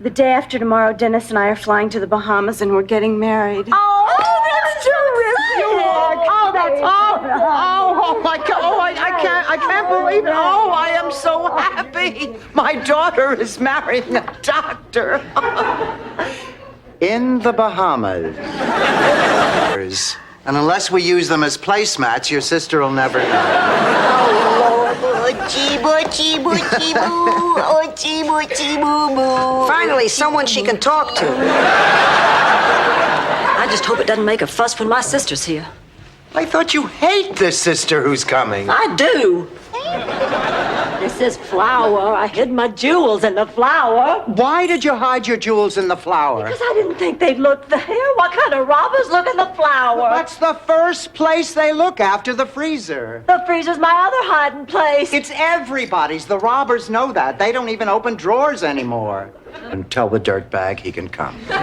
The day after tomorrow, Dennis and I are flying to the Bahamas and we're getting married. Oh, that's terrific! Oh, that's oh my God! Oh, I can't believe it! Oh, I am so happy. My daughter is marrying a doctor. In the Bahamas. And unless we use them as placemats, your sister will never know. Finally, someone she can talk to. I just hope it doesn't make a fuss when my sister's here. I thought you hate this sister who's coming. I do. This is flour. I hid my jewels in the flour. Why did you hide your jewels in the flour? Because I didn't think they'd look there. What kind of robbers look in the flour? That's the first place they look after the freezer. The freezer's my other hiding place. It's everybody's. The robbers know that. They don't even open drawers anymore. And tell the dirtbag he can come. Forget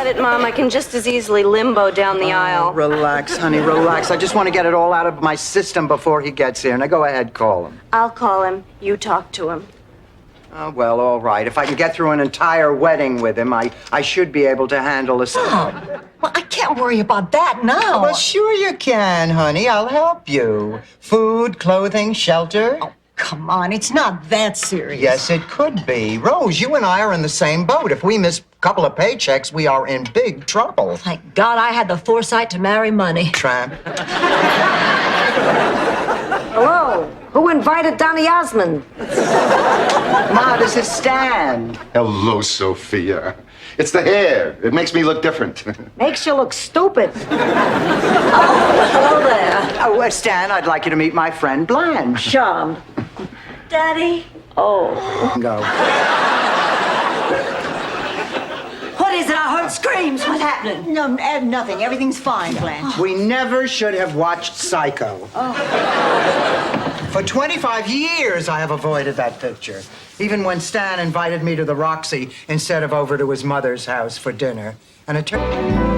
it, Mom. I can just as easily limbo down the aisle. Relax, honey, relax. I just want to get it all out of my system before he gets here. Now go ahead, call him. I'll call him. You talk to him. Oh, well, all right. If I can get through an entire wedding with him, I should be able to handle this. Well, I can't worry about that now. Well, sure you can, honey. I'll help you. Food, clothing, shelter. Oh, come on, it's not that serious. Yes, it could be. Rose, you and I are in the same boat. If we miss a couple of paychecks, we are in big trouble. Thank God I had the foresight to marry money. Tramp. Hello? Who invited Donny Osmond? Ma, this is Stan. Hello, Sophia. It's the hair. It makes me look different. Makes you look stupid. Hello there. Oh, Stan, I'd like you to meet my friend Blanche. Charmed. Daddy? Oh. Go. What is it? I heard screams. What's happening? No, nothing. Everything's fine, Blanche. We never should have watched Psycho. For 25 years, I have avoided that picture. Even when Stan invited me to the Roxy instead of over to his mother's house for dinner. And it turned...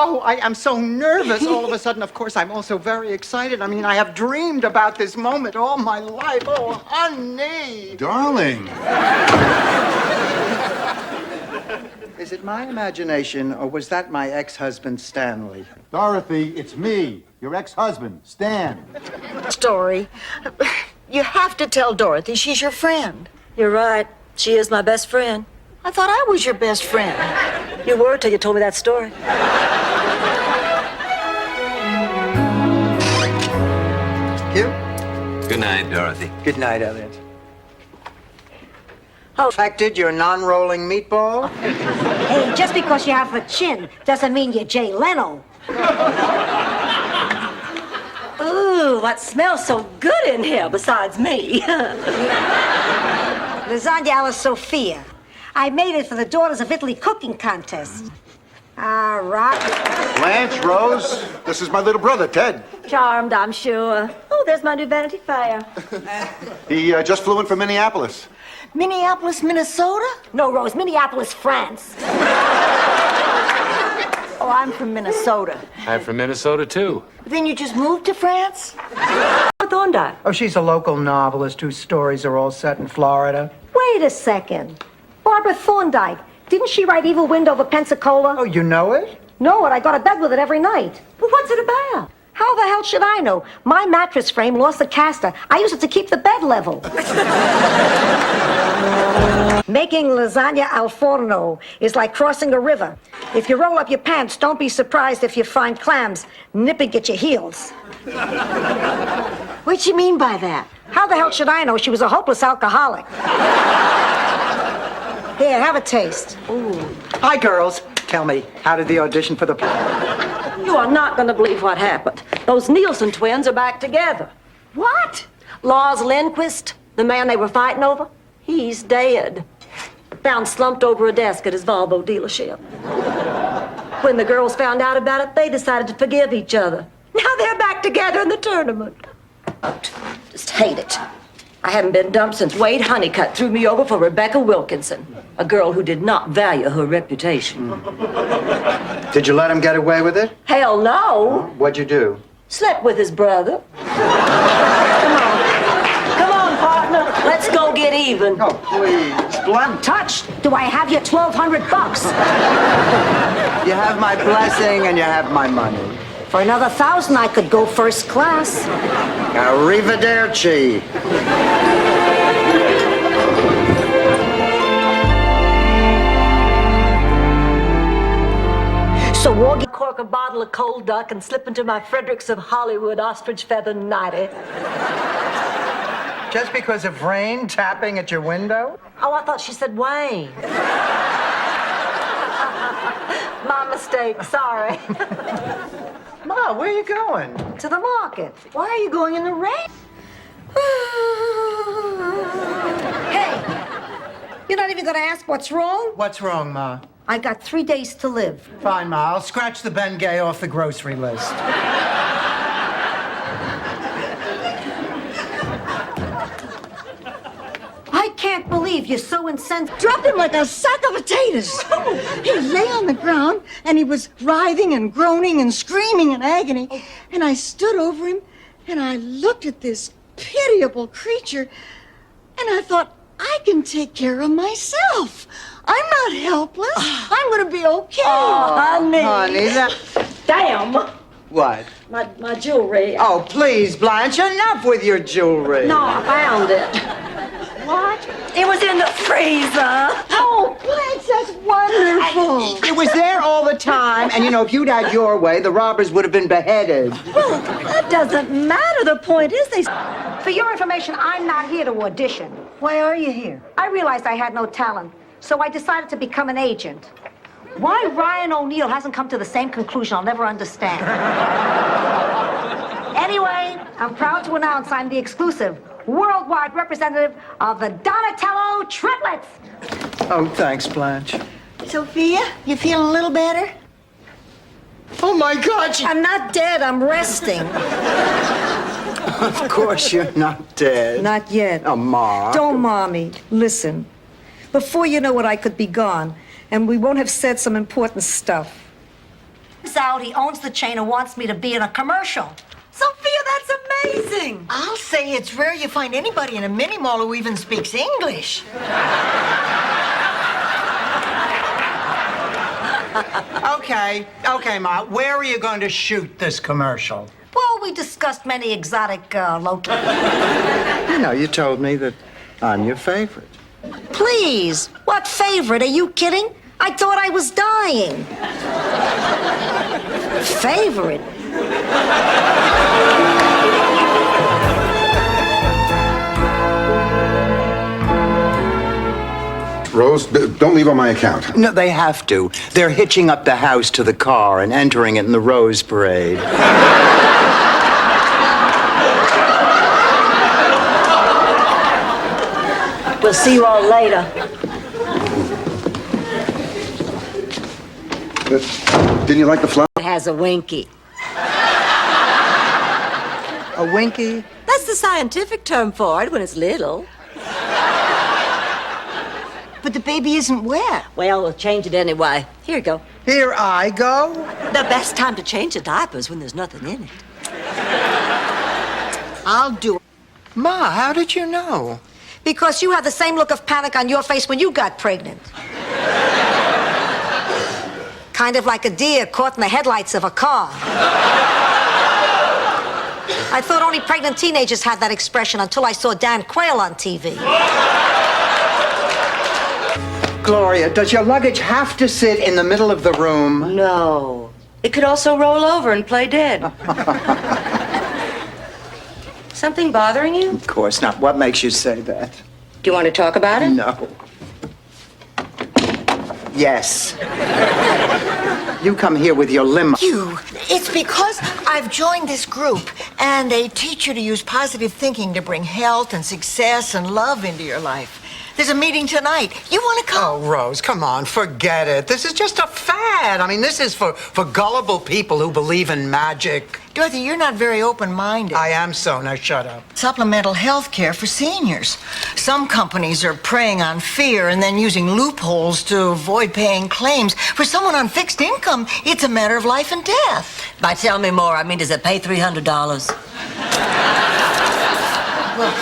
Oh, I am so nervous all of a sudden. Of course, I'm also very excited. I mean, I have dreamed about this moment all my life. Oh, honey. Darling. Is it my imagination, or was that my ex-husband, Stanley? Dorothy, it's me, your ex-husband, Stan. Story. You have to tell Dorothy she's your friend. You're right. She is my best friend. I thought I was your best friend. You were till you told me that story. You? Good night, Dorothy. Good night, Elliot. Oh. Affected your non-rolling meatball? Hey, just because you have a chin doesn't mean you're Jay Leno. Ooh, what smells so good in here besides me? Lasagna alla Sofia. I made it for the Daughters of Italy cooking contest. All right. Blanche, Rose, this is my little brother, Ted. Charmed, I'm sure. Oh, there's my new Vanity Fair. He just flew in from Minneapolis. Minneapolis, Minnesota? No, Rose, Minneapolis, France. Oh, I'm from Minnesota. I'm from Minnesota, too. Then you just moved to France? Thorndike. Oh, she's a local novelist whose stories are all set in Florida. Wait a second. Barbara Thorndike. Didn't she write Evil Wind over Pensacola? Oh, you know it? No, and I go to bed with it every night. Well, what's it about? How the hell should I know? My mattress frame lost a caster. I use it to keep the bed level. Making lasagna al forno is like crossing a river. If you roll up your pants, don't be surprised if you find clams nipping at your heels. What'd you mean by that? How the hell should I know? She was a hopeless alcoholic. Here, have a taste. Ooh. Hi, girls. Tell me, how did the audition for the... You are not going to believe what happened. Those Nielsen twins are back together. What? Lars Lindquist, the man they were fighting over, he's dead. Found slumped over a desk at his Volvo dealership. When the girls found out about it, they decided to forgive each other. Now they're back together in the tournament. Just hate it. I haven't been dumped since Wade Honeycutt threw me over for Rebecca Wilkinson, a girl who did not value her reputation. Did you let him get away with it? Hell no. What'd you do? Slept with his brother. Come on, partner. Let's go get even. Oh, please. Blunt. Touch. Do I have your $1,200? You have my blessing and you have my money. For another 1,000, I could go first class. Arrivederci. So Woggy cork a bottle of cold duck and slip into my Fredericks of Hollywood ostrich feather nightie. Just because of rain tapping at your window? Oh, I thought she said Wayne. My mistake, sorry. Ma, where are you going? To the market. Why are you going in the rain? Hey, you're not even gonna ask what's wrong? What's wrong, Ma? I got 3 days to live. Fine, Ma. I'll scratch the Bengay off the grocery list. I can't believe you're so insensitive. Dropped him like a sack of potatoes. He lay on the ground and he was writhing and groaning and screaming in agony. And I stood over him and I looked at this pitiable creature and I thought, I can take care of myself. I'm not helpless. I'm going to be okay. Oh, honey. Honey, that... Damn. What? My jewelry. Oh, please, Blanche, enough with your jewelry. No, I found it. What? It was in the freezer. Oh, Blanche, that's wonderful. It was there all the time, and you know, if you'd had your way, the robbers would have been beheaded. Well, that doesn't matter. The point is they... For your information, I'm not here to audition. Why are you here? I realized I had no talent, so I decided to become an agent. Why Ryan O'Neal hasn't come to the same conclusion, I'll never understand. Anyway, I'm proud to announce I'm the exclusive worldwide representative of the Donatello Triplets. Oh, thanks, Blanche. Sophia, you feeling a little better? Oh, my God, I'm not dead, I'm resting. Of course you're not dead. Not yet. Oh, Ma. Don't, Mommy. Listen. Before you know it, I could be gone, and we won't have said some important stuff. He's out, he owns the chain and wants me to be in a commercial. Sophia, that's amazing. I'll say it's rare you find anybody in a mini mall who even speaks English. Okay, Ma. Where are you going to shoot this commercial? Well, we discussed many exotic locations. You know, you told me that I'm your favorite. Please, what favorite? Are you kidding? I thought I was dying. Favorite? Rose, don't leave on my account. No, they have to. They're hitching up the house to the car and entering it in the Rose Parade. We'll see you all later. Didn't you like the flower? It has a winky. A winky? That's the scientific term for it when it's little. But the baby isn't wet. Well, we'll change it anyway. Here you go. Here I go. The best time to change a diaper is when there's nothing in it. I'll do it. Ma, how did you know? Because you had the same look of panic on your face when you got pregnant. Kind of like a deer caught in the headlights of a car. I thought only pregnant teenagers had that expression until I saw Dan Quayle on TV. Gloria, does your luggage have to sit in the middle of the room? No. It could also roll over and play dead. Something bothering you? Of course not. What makes you say that? Do you want to talk about it? No. Yes. You come here with your limo. It's because I've joined this group, and they teach you to use positive thinking to bring health and success and love into your life. There's a meeting tonight. You want to come? Oh, Rose, come on, forget it. This is just a fad. I mean, this is for gullible people who believe in magic. Dorothy, you're not very open-minded. I am so. Now shut up. Supplemental health care for seniors. Some companies are preying on fear and then using loopholes to avoid paying claims. For someone on fixed income, it's a matter of life and death. By tell me more, I mean, does it pay $300? Well,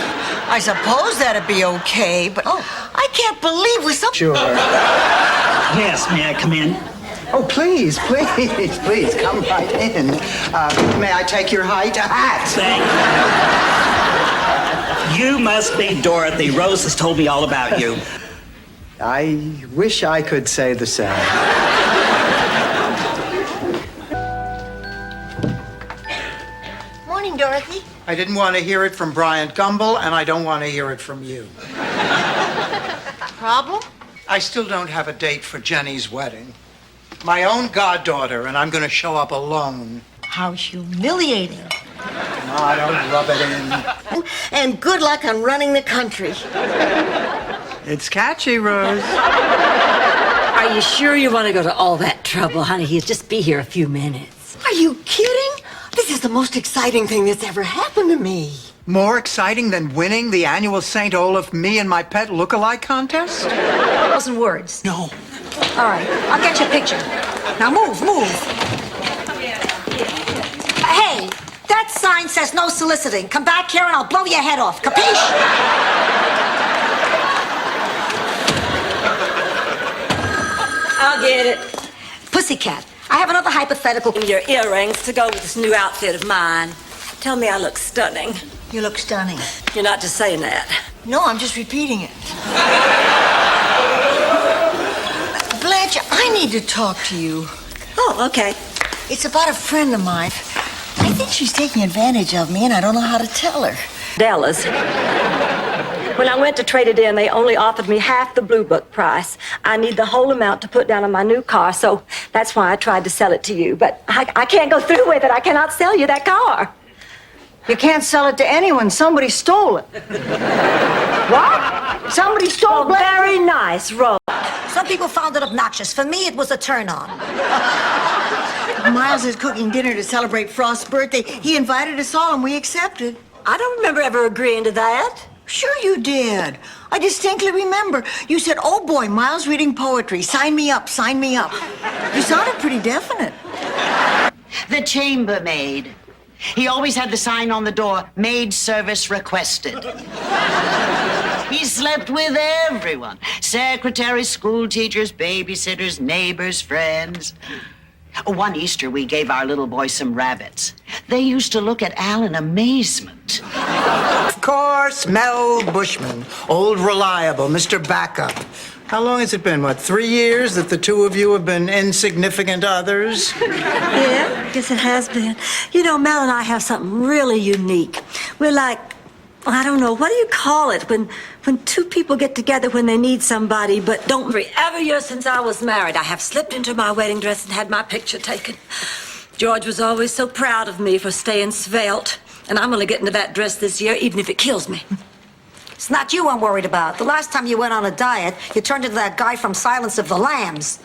I suppose that'd be okay, but I can't believe with some... Sure. Yes, may I come in? Oh, please, come right in. May I take your height? A hat. Thank you. You must be Dorothy. Rose has told me all about you. I wish I could say the same. Morning, Dorothy. I didn't want to hear it from Bryant Gumbel, and I don't want to hear it from you. Problem? I still don't have a date for Jenny's wedding. My own goddaughter, and I'm going to show up alone. How humiliating. No, don't rub it in. And good luck on running the country. It's catchy, Rose. Are you sure you want to go to all that trouble, honey? He'll just be here a few minutes. Are you kidding? This is the most exciting thing that's ever happened to me. More exciting than winning the annual St. Olaf Me and My Pet Look-alike contest? 1,000 words. No. All right, I'll get you a picture. Now move. Hey, that sign says no soliciting. Come back here and I'll blow your head off. Capiche? I'll get it. Pussycat, I have another hypothetical. Give me your earrings to go with this new outfit of mine. Tell me I look stunning. You look stunning. You're not just saying that. No, I'm just repeating it. Blanche, I need to talk to you. Oh, okay. It's about a friend of mine. I think she's taking advantage of me, and I don't know how to tell her. Dallas. When I went to trade it in, they only offered me half the Blue Book price. I need the whole amount to put down on my new car, so that's why I tried to sell it to you. But I can't go through with it. I cannot sell you that car. You can't sell it to anyone. Somebody stole it. What? Somebody stole Oh, very nice, Rose. Some people found it obnoxious. For me, it was a turn-on. Miles is cooking dinner to celebrate Frost's birthday. He invited us all, and we accepted. I don't remember ever agreeing to that. Sure you did. I distinctly remember. You said, "Oh boy, Miles reading poetry. Sign me up, sign me up." You sounded pretty definite. The chambermaid. He always had the sign on the door, maid service requested. He slept with everyone. Secretaries, school teachers, babysitters, neighbors, friends. One Easter, we gave our little boy some rabbits. They used to look at Al in amazement. Of course, Mel Bushman, old reliable, Mr. Backup. How long has it been? 3 years that the two of you have been insignificant others? Yeah, I guess it has been. You know, Mel and I have something really unique. We're like, I don't know, what do you call it? When two people get together when they need somebody, but don't. Every year since I was married, I have slipped into my wedding dress and had my picture taken. George was always so proud of me for staying svelte, and I'm gonna get into that dress this year, even if it kills me. It's not you I'm worried about. The last time you went on a diet, you turned into that guy from Silence of the Lambs.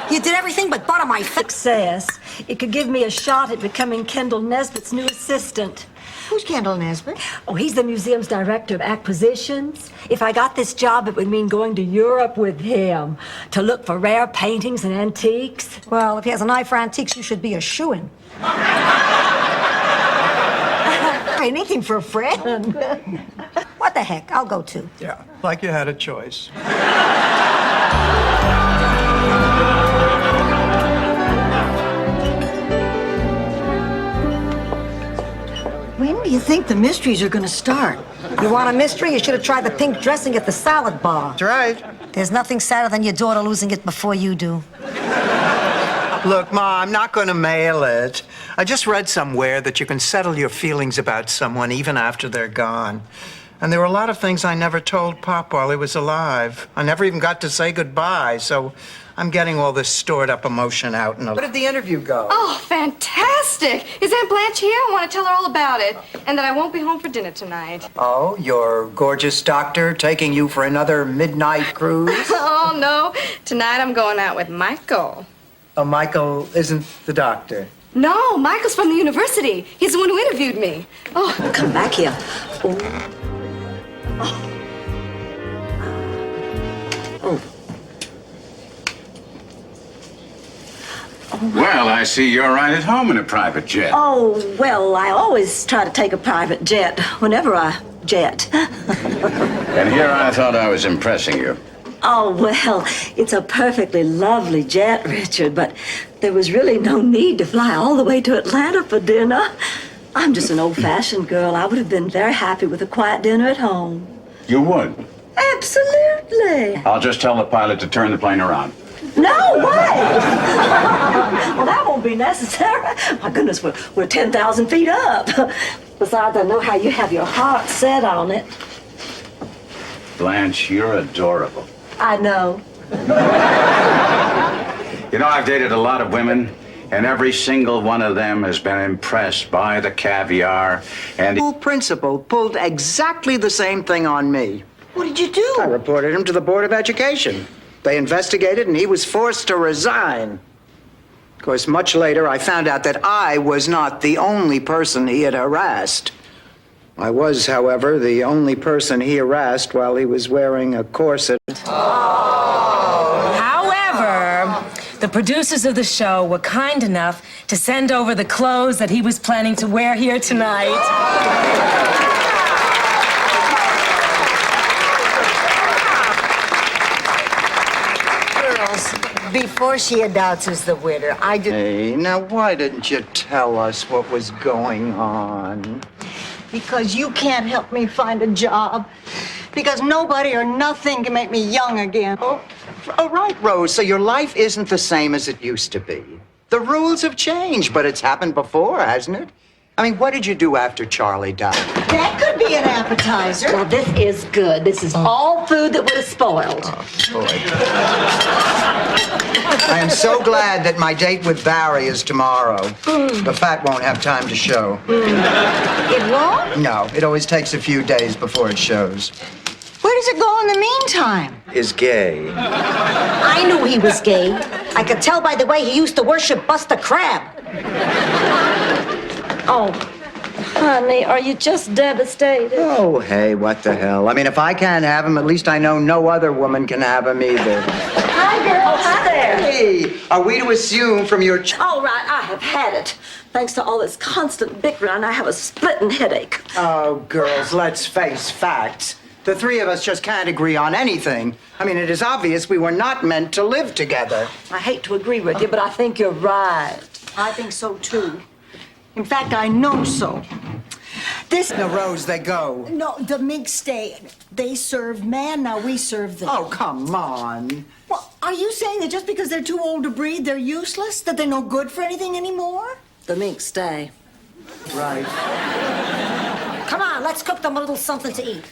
You did everything but butter my Success. It could give me a shot at becoming Kendall Nesbitt's new assistant. Who's Kendall Nesbitt? Oh, he's the museum's director of acquisitions. If I got this job, it would mean going to Europe with him to look for rare paintings and antiques. Well, if he has an eye for antiques, you should be a shoo-in. Anything for a friend. What the heck? I'll go too. Yeah, like you had a choice. When do you think the mysteries are going to start? You want a mystery? You should have tried the pink dressing at the salad bar. That's right. There's nothing sadder than your daughter losing it before you do. Look, Ma, I'm not going to mail it. I just read somewhere that you can settle your feelings about someone even after they're gone. And there were a lot of things I never told Pop while he was alive. I never even got to say goodbye, so I'm getting all this stored up emotion out. And what did the interview go? Oh, fantastic! Is Aunt Blanche here? I want to tell her all about it. And that I won't be home for dinner tonight. Oh, your gorgeous doctor taking you for another midnight cruise? Oh, no. Tonight I'm going out with Michael. Oh, Michael isn't the doctor. No, Michael's from the university. He's the one who interviewed me. Oh, Come back here. Well, I see you're right at home in a private jet. Oh, well, I always try to take a private jet whenever I jet. And here I thought I was impressing you. Oh, well, it's a perfectly lovely jet, Richard, but there was really no need to fly all the way to Atlanta for dinner. I'm just an old-fashioned girl. I would have been very happy with a quiet dinner at home. You would? Absolutely. I'll just tell the pilot to turn the plane around. No way! Well, that won't be necessary. My goodness, we're 10,000 feet up. Besides, I know how you have your heart set on it. Blanche, you're adorable. I know. You know, I've dated a lot of women, and every single one of them has been impressed by the caviar and... The principal pulled exactly the same thing on me. What did you do? I reported him to the Board of Education. They investigated, and he was forced to resign. Of course, much later, I found out that I was not the only person he had harassed. I was, however, the only person he harassed while he was wearing a corset. However, the producers of the show were kind enough to send over the clothes that he was planning to wear here tonight. Before she announces the winner, I just... Hey, now why didn't you tell us what was going on? Because you can't help me find a job. Because nobody or nothing can make me young again. Oh, right, Rose. So your life isn't the same as it used to be. The rules have changed, but it's happened before, hasn't it? I mean, what did you do after Charlie died? That could be an appetizer. Well, this is good. This is all food that would have spoiled. Boy. I am so glad that my date with Barry is tomorrow. The fat won't have time to show. It won't? No, it always takes a few days before it shows. Where does it go in the meantime? Is gay. I knew he was gay. I could tell by the way he used to worship Buster Crab. Oh, honey, are you just devastated? Oh, hey, what the hell? I mean, if I can't have him, at least I know no other woman can have him either. Hi, girl. Hi there. Hey, are we to assume from your... All right, I have had it. Thanks to all this constant bickering, I have a splitting headache. Oh, girls, let's face facts. The three of us just can't agree on anything. I mean, it is obvious we were not meant to live together. I hate to agree with you, but I think you're right. I think so, too. In fact, I know so. This... The Rose, they go. No, the mink stay. They serve man, now we serve them. Oh, come on. Well, are you saying that just because they're too old to breed, they're useless? That they're no good for anything anymore? The mink stay. Right. Come on, let's cook them a little something to eat.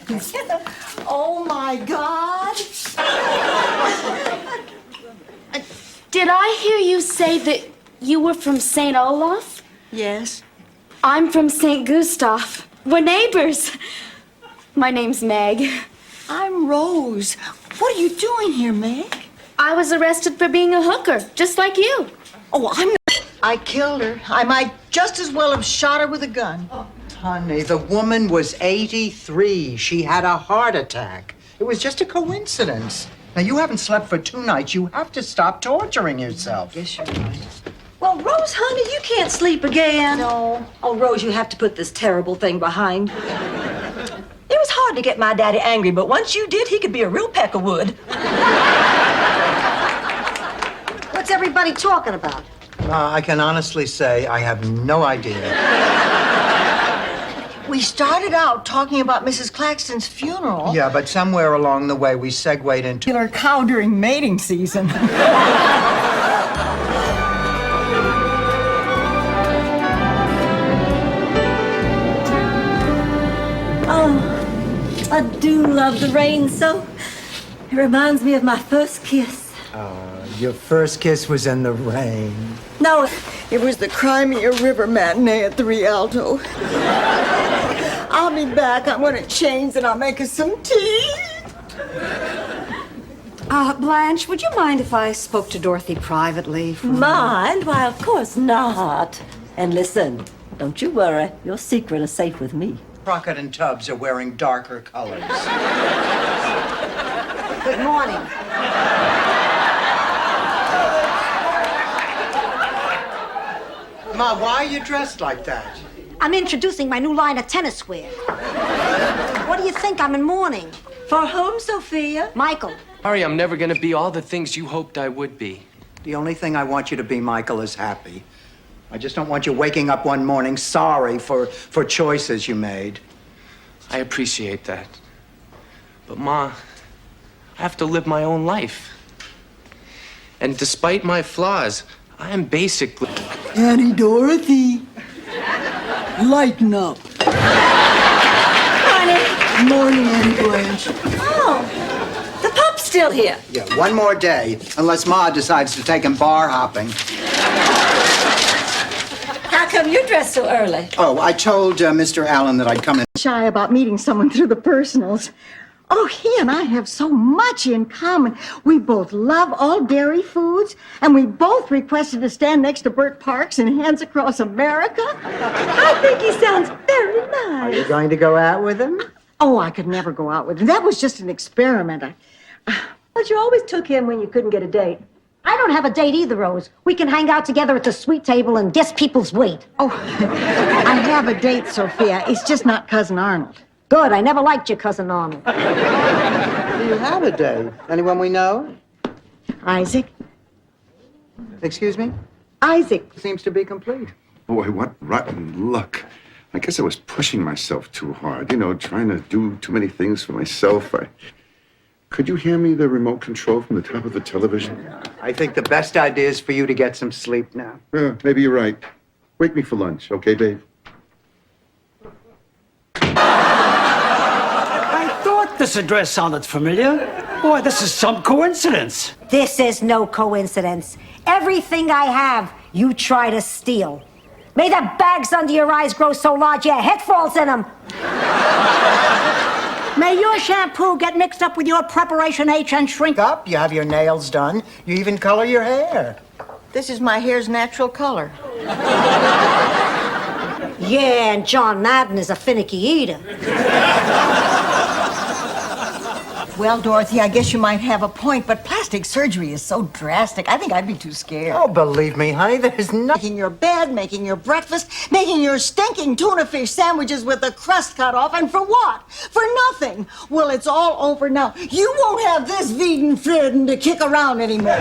Oh, my God. did I hear you say that you were from St. Olaf? Yes? I'm from St. Gustav. We're neighbors. My name's Meg. I'm Rose. What are you doing here, Meg? I was arrested for being a hooker, just like you. Oh, I killed her. I might just as well have shot her with a gun. Honey, the woman was 83. She had a heart attack. It was just a coincidence. Now, you haven't slept for 2 nights. You have to stop torturing yourself. Yes, you're right. Well, Rose, honey, you can't sleep again. No. Oh, Rose, you have to put this terrible thing behind. It was hard to get my daddy angry, but once you did, he could be a real peck of wood. What's everybody talking about? I can honestly say I have no idea. We started out talking about Mrs. Claxton's funeral. Yeah, but somewhere along the way we segued into... Killer cow during mating season. Oh, I do love the rain so. It reminds me of my first kiss. Your first kiss was in the rain. No, It was the Crimea River matinee at the Rialto. I'll be back. I'm gonna change and I'll make us some tea. Blanche, would you mind if I spoke to Dorothy privately? mind? Why, of course not. And listen, don't you worry. Your secret is safe with me. Crockett and Tubbs are wearing darker colors. Good morning. Ma, why are you dressed like that? I'm introducing my new line of tennis wear. What do you think? I'm in mourning. For whom, Sophia? Michael. Sorry, I'm never gonna be all the things you hoped I would be. The only thing I want you to be, Michael, is happy. I just don't want you waking up one morning sorry for choices you made. I appreciate that. But Ma, I have to live my own life. And despite my flaws, I am basically... Annie Dorothy, lighten up. Honey. Morning, Annie Blanche. Oh, the pup's still here. Yeah, one more day, unless Ma decides to take him bar hopping. How come you're dressed so early? Oh, I told Mr. Allen that I'd come in. Shy about meeting someone through the personals. Oh, he and I have so much in common. We both love all dairy foods, and we both requested to stand next to Bert Parks in Hands Across America. I think he sounds very Are nice. you going to go out with him? Oh, I could never go out with him. That was just an experiment. But you always took him when you couldn't get a date. I don't have a date either, Rose. We can hang out together at the sweet table and guess people's weight. Oh, I have a date, Sophia. It's just not Cousin Arnold. Good. I never liked your cousin Arnold. Do you have a date? Anyone we know? Isaac. Excuse me? Isaac. Seems to be complete. Boy, what rotten luck. I guess I was pushing myself too hard, you know, trying to do too many things for myself. Could you hand me the remote control from the top of the television? I think the best idea is for you to get some sleep now. Maybe you're right. Wake me for lunch, okay, babe? I thought this address sounded familiar. Boy, this is some coincidence. This is no coincidence. Everything I have, you try to steal. May the bags under your eyes grow so large your head falls in them. May your shampoo get mixed up with your Preparation H and shrink Up, you have your nails done. You even color your hair. This is my hair's natural color. Yeah, and John Madden is a finicky eater. Well, Dorothy, I guess you might have a point, but plastic surgery is so drastic. I think I'd be too scared. Oh, believe me, honey, there's nothing. Making your bed, making your breakfast, making your stinking tuna fish sandwiches with the crust cut off, and for what? For nothing. Well, it's all over now. You won't have this Veden Freden to kick around anymore.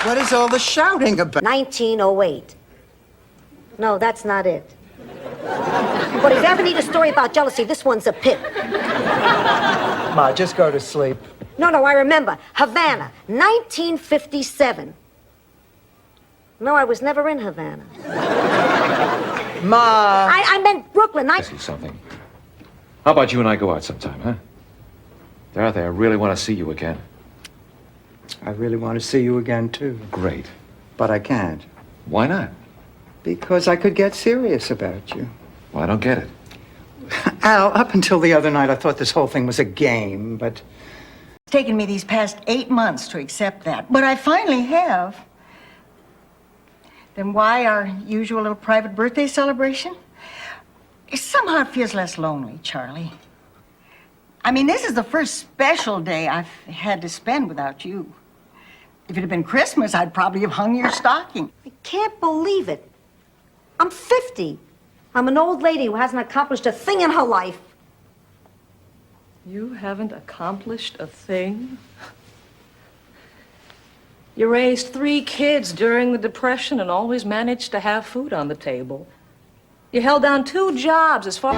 What is all the shouting about? 1908. No, that's not it. But if you ever need a story about jealousy, this one's a pit. Ma, just go to sleep. No, I remember. Havana, 1957. No, I was never in Havana. Ma. I meant Brooklyn. See something. How about you and I go out sometime, huh? Dorothy, I really want to see you again. I really want to see you again, too. Great. But I can't. Why not? Because I could get serious about you. Well, I don't get it. Al, up until the other night, I thought this whole thing was a game, but... It's taken me these past 8 months to accept that, but I finally have. Then why our usual little private birthday celebration? Somehow it feels less lonely, Charlie. I mean, this is the first special day I've had to spend without you. If it had been Christmas, I'd probably have hung your stocking. I can't believe it. I'm 50. I'm an old lady who hasn't accomplished a thing in her life. You haven't accomplished a thing? You raised 3 kids during the Depression and always managed to have food on the table. You held down 2 jobs as far...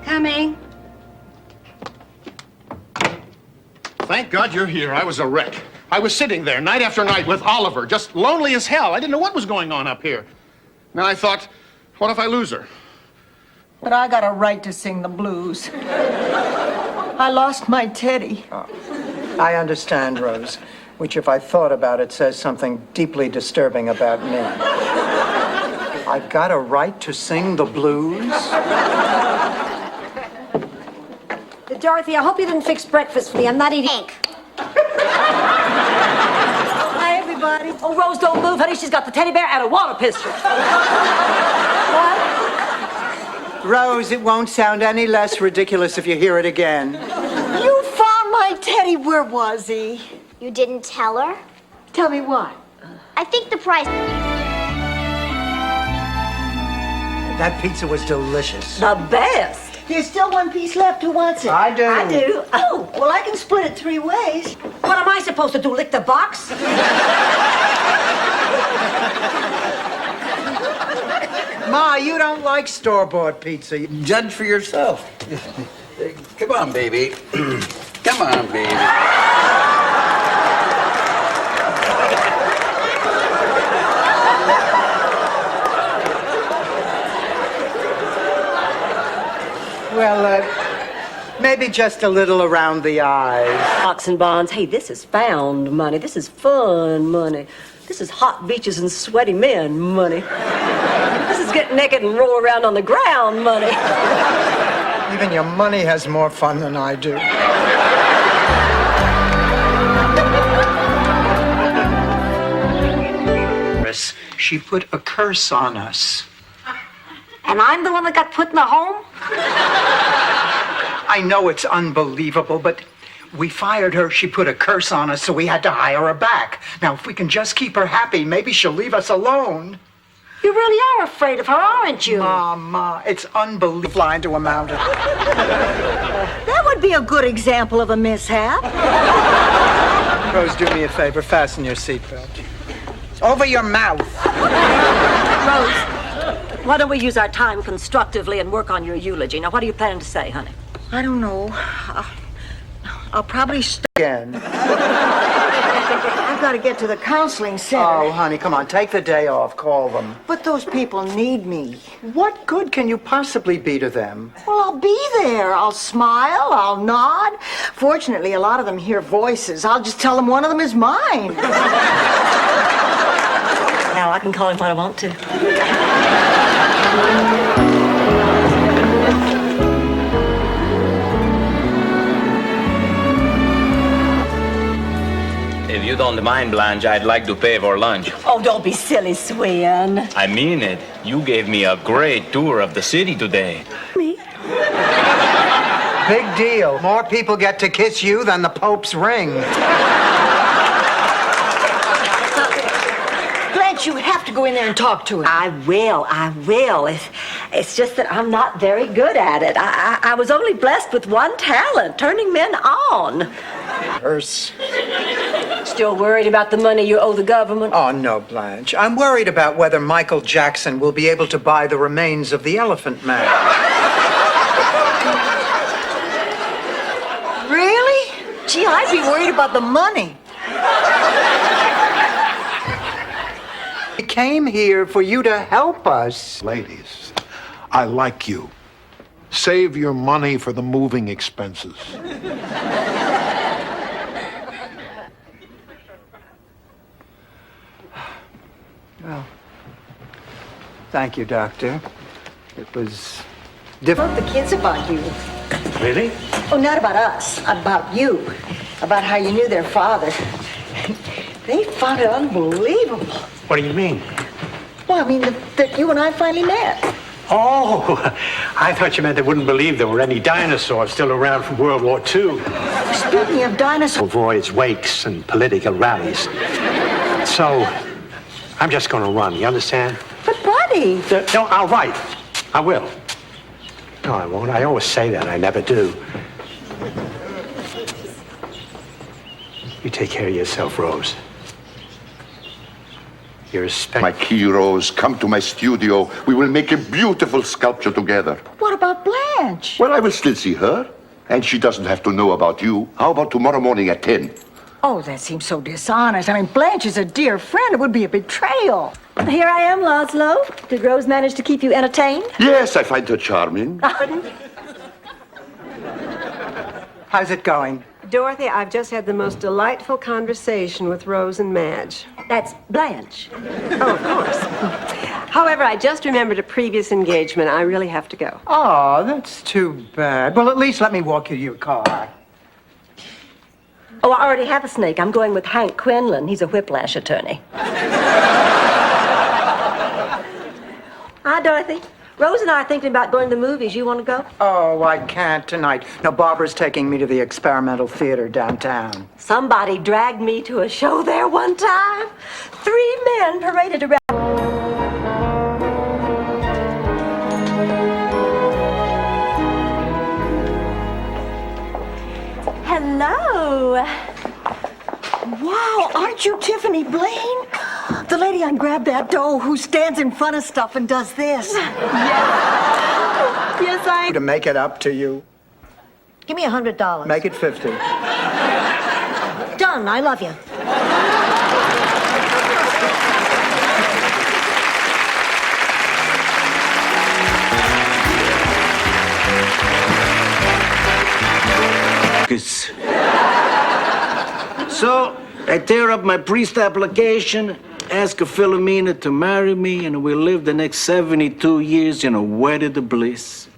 Coming. Thank God you're here. I was a wreck. I was sitting there night after night with Oliver, just lonely as hell. I didn't know what was going on up here. Now I thought, what if I lose her? But I got a right to sing the blues. I lost my Teddy. I understand, Rose, which, if I thought about it, says something deeply disturbing about me. I've got a right to sing the blues? Dorothy, I hope you didn't fix breakfast for me. I'm not eating. Hi, everybody. Oh, Rose, don't move, honey. She's got the teddy bear and a water pistol. Rose, it won't sound any less ridiculous if you hear it again. You found my Teddy. Where was he? You didn't tell her? Tell me what? I think the price... That pizza was delicious. The best. There's still one piece left. Who wants it? I do. I do. Oh, well, I can split it 3 ways. What am I supposed to do, lick the box? Ma, you don't like store-bought pizza. Judge for yourself. Come on, baby. Come on, baby. Well, maybe just a little around the eyes. Stocks and bonds. Hey, this is found money. This is fun money. This is hot beaches and sweaty men money. This is get naked and roll around on the ground money. Even your money has more fun than I do. She put a curse on us. And I'm the one that got put in the home? I know it's unbelievable, but we fired her. She put a curse on us, so we had to hire her back. Now, if we can just keep her happy, maybe she'll leave us alone. You really are afraid of her, aren't you? Ma, it's unbelievable flying to a mountain. That would be a good example of a mishap. Rose, do me a favor. Fasten your seatbelt. Over your mouth. Rose, why don't we use our time constructively and work on your eulogy? Now, what are you planning to say, honey? I don't know. I'll probably Again. I've got to get to the counseling center. Oh, honey, come on. Take the day off. Call them. But those people need me. What good can you possibly be to them? Well, I'll be there. I'll smile. I'll nod. Fortunately, a lot of them hear voices. I'll just tell them one of them is mine. Now, I can call him what I want to. If you don't mind, Blanche, I'd like to pay for lunch. Oh, don't be silly, Swen. I mean it. You gave me a great tour of the city today. Me? Big deal. More people get to kiss you than the Pope's ring. Blanche, you have to go in there and talk to him. I will. It's just that I'm not very good at it. I was only blessed with one talent, turning men on. Curse. Still worried about the money you owe the government? Oh, no, Blanche. I'm worried about whether Michael Jackson will be able to buy the remains of the Elephant Man. Really? Gee, I'd be worried about the money. We came here for you to help us. Ladies, I like you. Save your money for the moving expenses. Well, thank you, Doctor. It was difficult. The kids about you. Really? Oh, not about us. About you. About how you knew their father. They found it unbelievable. What do you mean? Well, I mean, that you and I finally met. Oh, I thought you meant they wouldn't believe there were any dinosaurs still around from World War II. Speaking of dinosaurs... Avoids wakes and political rallies. So, I'm just going to run, you understand? But, Buddy... No, I'll write. I will. No, I won't. I always say that. I never do. You take care of yourself, Rose. You're respect. My key, Rose, come to my studio. We will make a beautiful sculpture together. What about Blanche? Well, I will still see her, and she doesn't have to know about you. How about tomorrow morning at 10? Oh, that seems so dishonest. I mean, Blanche is a dear friend. It would be a betrayal. Here I am, Laszlo. Did Rose manage to keep you entertained? Yes, I find her charming. How's it going? Dorothy, I've just had the most delightful conversation with Rose and Madge. That's Blanche. Oh, of course. However, I just remembered a previous engagement. I really have to go. Oh, that's too bad. Well, at least let me walk you to your car. Oh, I already have a snake. I'm going with Hank Quinlan. He's a whiplash attorney. Hi, Dorothy. Rose and I are thinking about going to the movies. You want to go? Oh, I can't tonight. No, Barbara's taking me to the experimental theater downtown. Somebody dragged me to a show there one time. 3 men paraded around. Hello. Wow, aren't you Tiffany Blaine? The lady on Grab That Dough who stands in front of stuff and does this. Yes, I... To make it up to you. Give me $100. Make it 50. Done, I love you. So, I tear up my priest application, ask Philomena to marry me, and we live the next 72 years in a wedded bliss.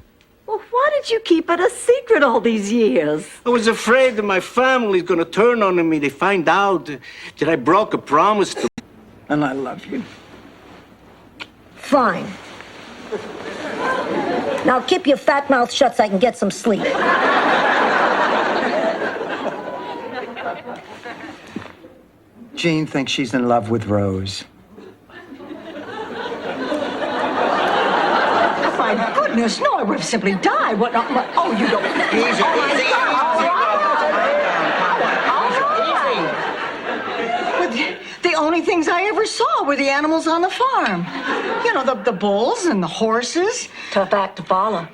Well, why did you keep it a secret all these years? I was afraid that my family's gonna turn on me. They find out that I broke a promise to... And I love you. Fine. Now keep your fat mouth shut so I can get some sleep. Jean thinks she's in love with Rose. My goodness, no, I would have simply died. What? Oh, you don't. Easy, The only things I ever saw were the animals on the farm. You know, the bulls and the horses. Tough act to follow.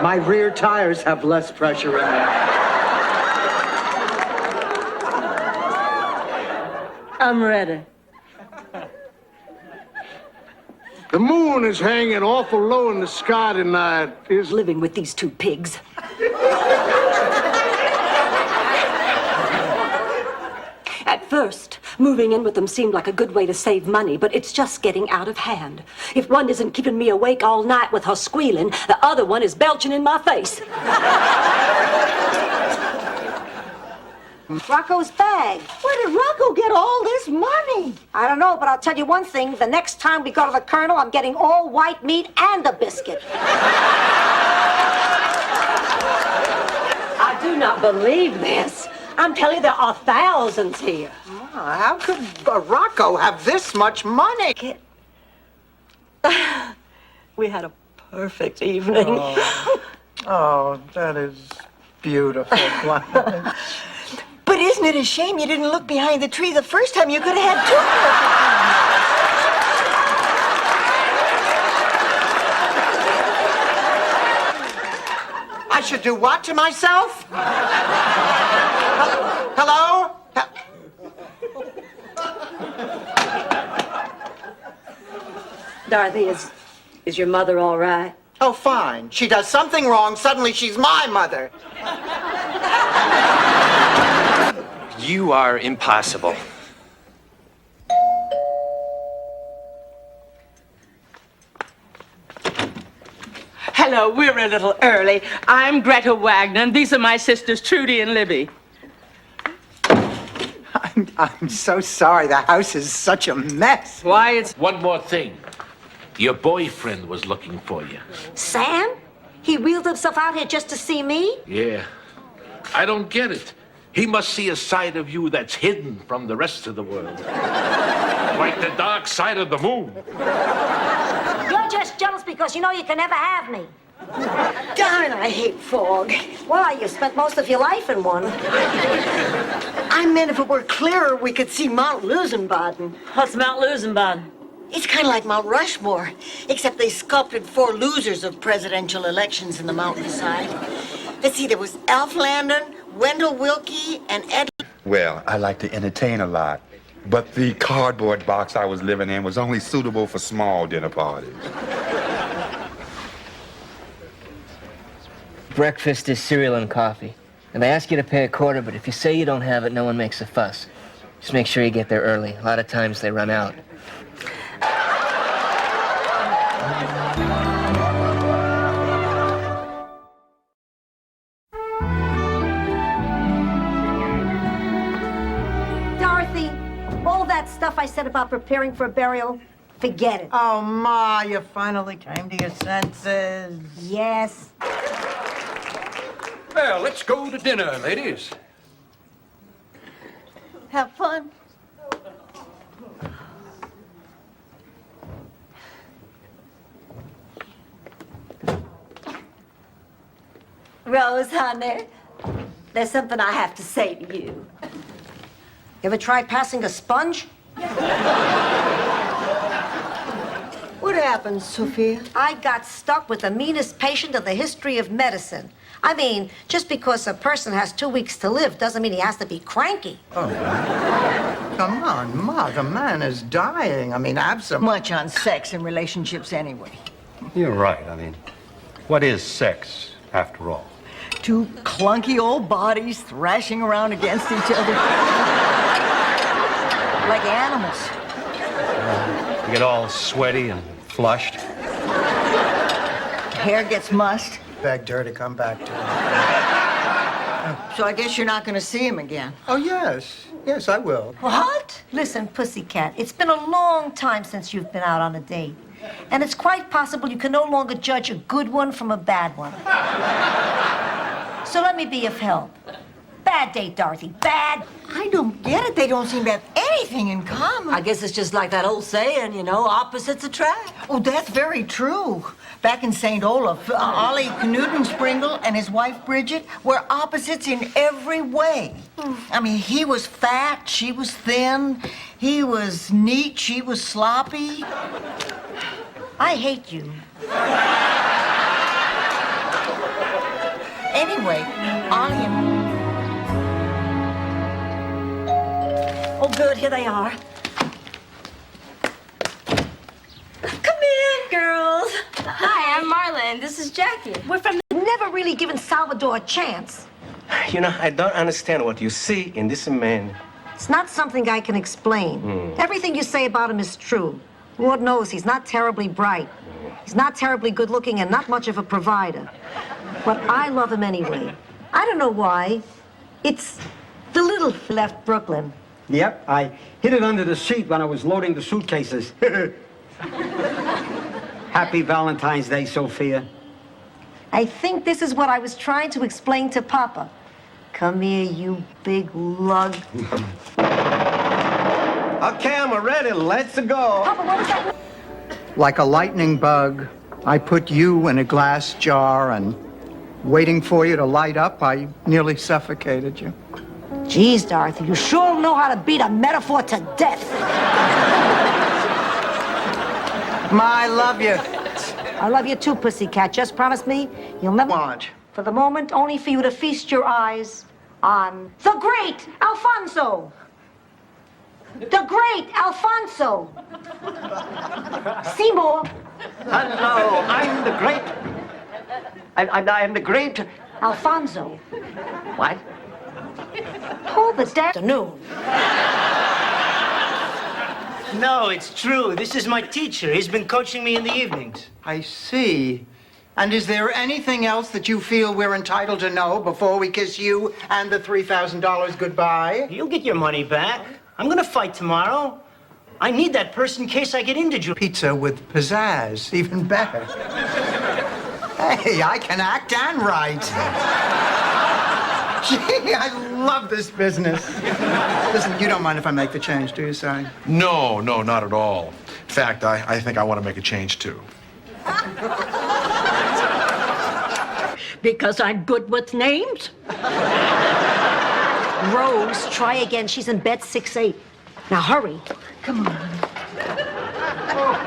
My rear tires have less pressure in them. I'm ready. The moon is hanging awful low in the sky tonight. Is living with these 2 pigs. At first, moving in with them seemed like a good way to save money, but it's just getting out of hand. If one isn't keeping me awake all night with her squealing, the other one is belching in my face. Rocco's bag. Where did Rocco get all this money? I don't know, but I'll tell you one thing. The next time we go to the Colonel, I'm getting all white meat and a biscuit. I do not believe this. I'm telling you, there are thousands here. How could Rocco have this much money? We had a perfect evening. Oh, that is beautiful. But isn't it a shame you didn't look behind the tree the first time? You could have had 2 I should do what to myself? Hello? Dorothy, is your mother all right? Oh, fine. She does something wrong, suddenly she's my mother. You are impossible. Hello, we're a little early. I'm Greta Wagner, and these are my sisters, Trudy and Libby. I'm so sorry. The house is such a mess. Why, it's... One more thing. Your boyfriend was looking for you. Sam? He wheeled himself out here just to see me? Yeah. I don't get it. He must see a side of you that's hidden from the rest of the world. Like the dark side of the moon. You're just jealous because you know you can never have me. Darn, I hate fog. Why? You spent most of your life in one. I meant if it were clearer, we could see Mount Lusenbaden. What's Mount Lusenbaden? It's kind of like Mount Rushmore, except they sculpted 4 losers of presidential elections in the mountainside. Let's see, there was Alf Landon, Wendell Wilkie, and Ed. Well, I like to entertain a lot, but the cardboard box I was living in was only suitable for small dinner parties. Breakfast is cereal and coffee. And they ask you to pay a quarter, but if you say you don't have it, no one makes a fuss. Just make sure you get there early. A lot of times they run out. Dorothy, all that stuff I said about preparing for a burial, forget it. Oh, Ma, you finally came to your senses. Yes. Well, let's go to dinner, ladies. Have fun. Rose, honey, there's something I have to say to you. You ever tried passing a sponge? What happened, Sophia? I got stuck with the meanest patient in the history of medicine. I mean, just because a person has 2 weeks to live doesn't mean he has to be cranky. Oh, come on, Ma, the man is dying. I mean, have some... Much on sex and relationships anyway. You're right. I mean, what is sex, after all? Two clunky old bodies thrashing around against each other. Like animals. You get all sweaty and flushed. Hair gets mussed. Begged her to come back to him. So I guess you're not going to see him again. Oh, yes. Yes, I will. What? Listen, pussycat, it's been a long time since you've been out on a date. And it's quite possible you can no longer judge a good one from a bad one. So let me be of help. Bad date, Dorothy. Bad. I don't get it. They don't seem to have anything in common. I guess it's just like that old saying, you know, opposites attract. Oh, that's very true. Back in St. Olaf, Ollie Knudensprinkle and his wife Bridget were opposites in every way. I mean, he was fat, she was thin. He was neat, she was sloppy. I hate you. Anyway, Ollie and... Oh, good, here they are. Come in, girls. Hi, I'm Marlon. This is Jackie. We're from never really given Salvador a chance. You know, I don't understand what you see in this man. It's not something I can explain. Everything you say about him is true. Lord knows he's not terribly bright. He's not terribly good looking and not much of a provider. But I love him anyway. I don't know why. It's the little left Brooklyn. Yep, I hid it under the seat when I was loading the suitcases. Happy Valentine's Day, Sophia. I think this is what I was trying to explain to Papa. Come here, you big lug. Okay, I'm ready. Let's go. Papa, what was that? Like a lightning bug, I put you in a glass jar and waiting for you to light up, I nearly suffocated you. Geez, Dorothy, you sure know how to beat a metaphor to death. Ma, I love you. I love you too, pussycat. Just promise me you'll never want. For the moment, only for you to feast your eyes on the great Alfonso. The great Alfonso. Seymour. Hello, I'm the great... I am the great... Alfonso. What? Oh, the afternoon. No, it's true. This is my teacher. He's been coaching me in the evenings. I see. And is there anything else that you feel we're entitled to know before we kiss you and the $3,000 goodbye? You'll get your money back. I'm gonna fight tomorrow. I need that purse in case I get injured. Pizza with pizzazz, even better. Hey, I can act and write. Gee, I love this business. Listen, you don't mind if I make the change, do you, Si? No, not at all. In fact, I think I want to make a change, too. Because I'm good with names? Rose, try again. She's in bed 6-8. Now hurry. Come on.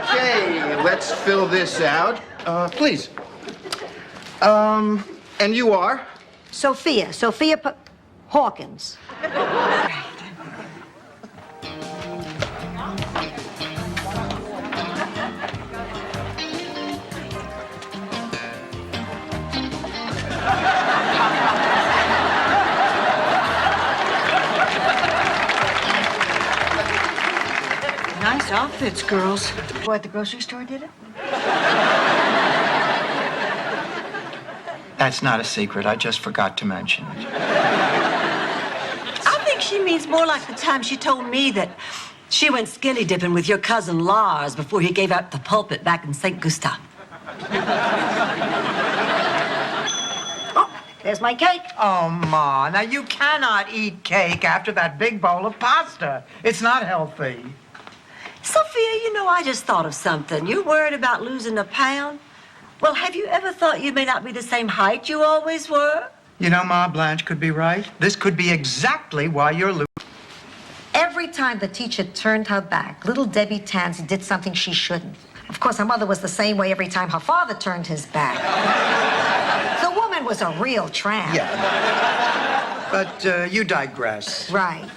Okay, let's fill this out. Please. And you are? Sophia Hawkins. Nice outfits, girls. Boy at the grocery store did it? That's not a secret. I just forgot to mention it. I think she means more like the time she told me that she went skinny dipping with your cousin Lars before he gave out the pulpit back in St. Gustav. There's my cake. Oh, Ma, now you cannot eat cake after that big bowl of pasta. It's not healthy. Sophia, you know, I just thought of something. You're worried about losing a pound? Well, have you ever thought you may not be the same height you always were? You know, Ma, Blanche could be right. This could be exactly why you're losing. Every time the teacher turned her back, little Debbie Tansey did something she shouldn't. Of course, her mother was the same way every time her father turned his back. The woman was a real tramp. Yeah. But you digress. Right.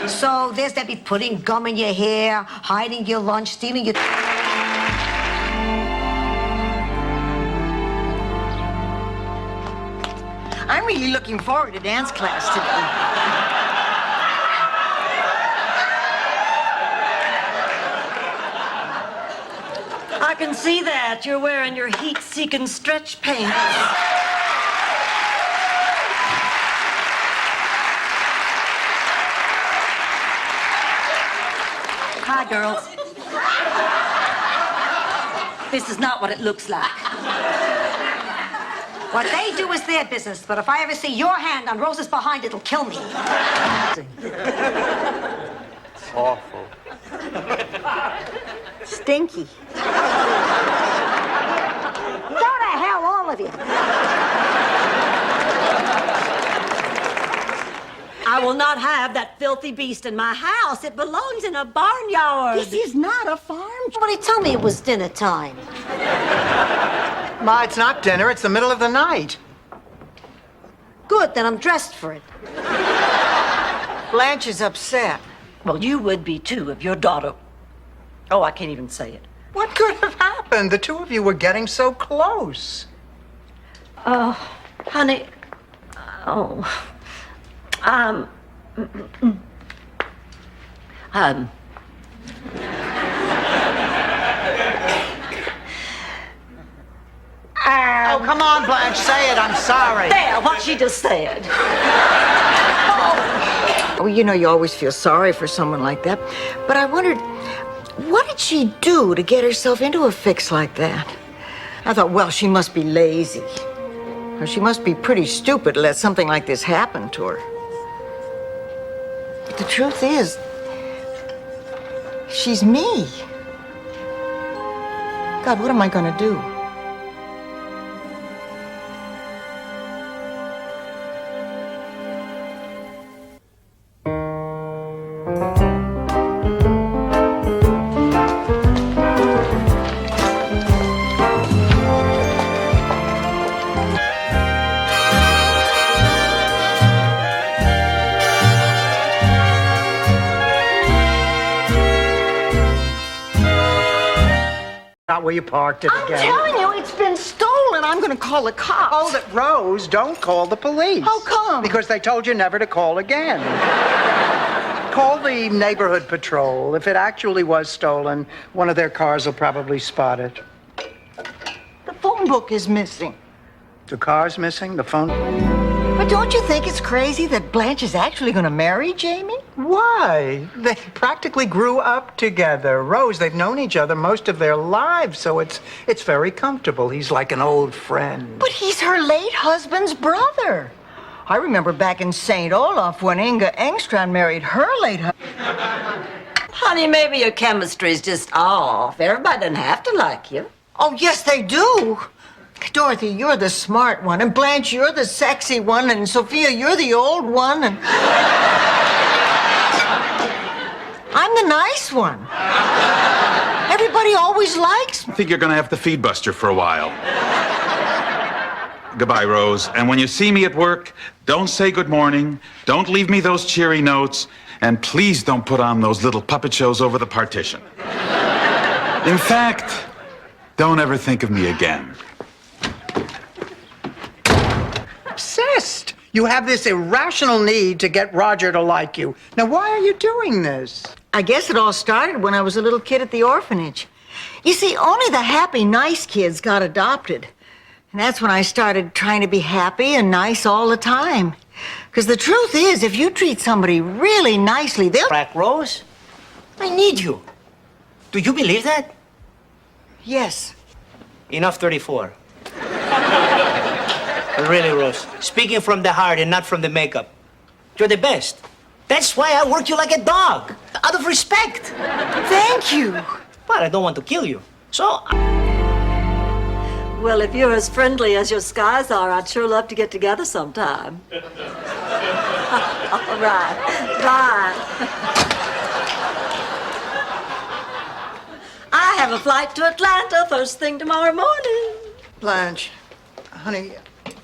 So there's Debbie putting gum in your hair, hiding your lunch, stealing your... I'm really looking forward to dance class today. I can see that. You're wearing your heat-seeking stretch pants. Hi, girls. This is not what it looks like. What they do is their business, but if I ever see your hand on Rose's behind, it'll kill me. It's awful. Stinky. Go to hell, all of you. I will not have that filthy beast in my house. It belongs in a barnyard. This is not a farm. Somebody tell me it was dinner time. Ma, it's not dinner. It's the middle of the night. Good, then I'm dressed for it. Blanche is upset. Well, you would be too if your daughter... Oh, I can't even say it. What could have happened? The two of you were getting so close. Oh, honey. Oh. Oh, come on, Blanche, say it. I'm sorry. There, what she just said. Well, you know, you always feel sorry for someone like that. But I wondered, what did she do to get herself into a fix like that? I thought, well, she must be lazy. Or she must be pretty stupid to let something like this happen to her. But the truth is, she's me. God, what am I going to do? Not where you parked it I'm again. telling you, it's been stolen. I'm going to call the cops. Hold it, Rose. Don't call the police. How come? Because they told you never to call again. Call the neighborhood patrol. If it actually was stolen, one of their cars will probably spot it. The phone book is missing. The car's missing, the phone. But don't you think it's crazy that Blanche is actually going to marry Jamie? Why? They practically grew up together. Rose, they've known each other most of their lives, so it's very comfortable. He's like an old friend. But he's her late husband's brother. I remember back in St. Olaf when Inga Engstrand married her late husband. Honey, maybe your chemistry's just off. Everybody doesn't have to like you. Oh, yes, they do. Dorothy, you're the smart one, and Blanche, you're the sexy one, and Sophia, you're the old one, and... I'm the nice one. Everybody always likes me. I think you're gonna have to feed Buster for a while. Goodbye, Rose. And when you see me at work, don't say good morning, don't leave me those cheery notes, and please don't put on those little puppet shows over the partition. In fact, don't ever think of me again. Obsessed. You have this irrational need to get Roger to like you. Now, why are you doing this? I guess it all started when I was a little kid at the orphanage. You see, only the happy, nice kids got adopted. And that's when I started trying to be happy and nice all the time. Because the truth is, if you treat somebody really nicely, they'll... Crack Rose, I need you. Do you believe that? Yes. Enough 34. Really, Rose, speaking from the heart and not from the makeup, you're the best. That's why I work you like a dog, out of respect. Thank you. But I don't want to kill you, so... Well, if you're as friendly as your skies are, I'd sure love to get together sometime. All right. Bye. I have a flight to Atlanta first thing tomorrow morning. Blanche, honey,